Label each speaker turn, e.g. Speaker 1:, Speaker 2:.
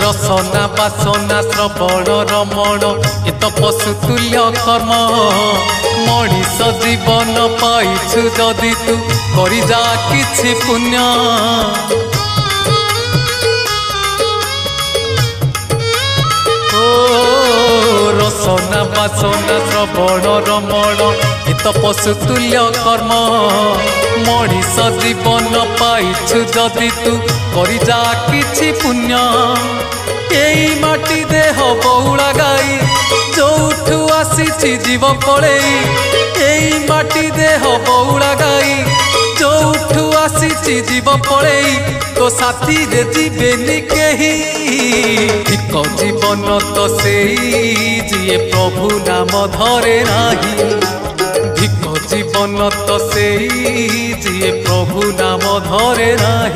Speaker 1: रसना बासना श्रवण रमण एत पशुतुल्य कर्म मनीष जीवन पाइछु जदि तू करि जा किछि पुण्य रसना बासना श्रवण रमण एत पशुतुल्य कर्म मनीष जीवन पाइछु जदि तू करि जा किछि पुण्य एई माटी देह बहुला गाई जोठू आसीछि जीव पळेई एई माटी देह बहुला गाई जोठू आसीछि जीव पळेई तो साथी रे जीवेनी केही ठीक जीवन तो सेई जिए प्रभु नाम धरे नाही ठीक जीवन तो सेई जिए प्रभु नाम धरे नाही।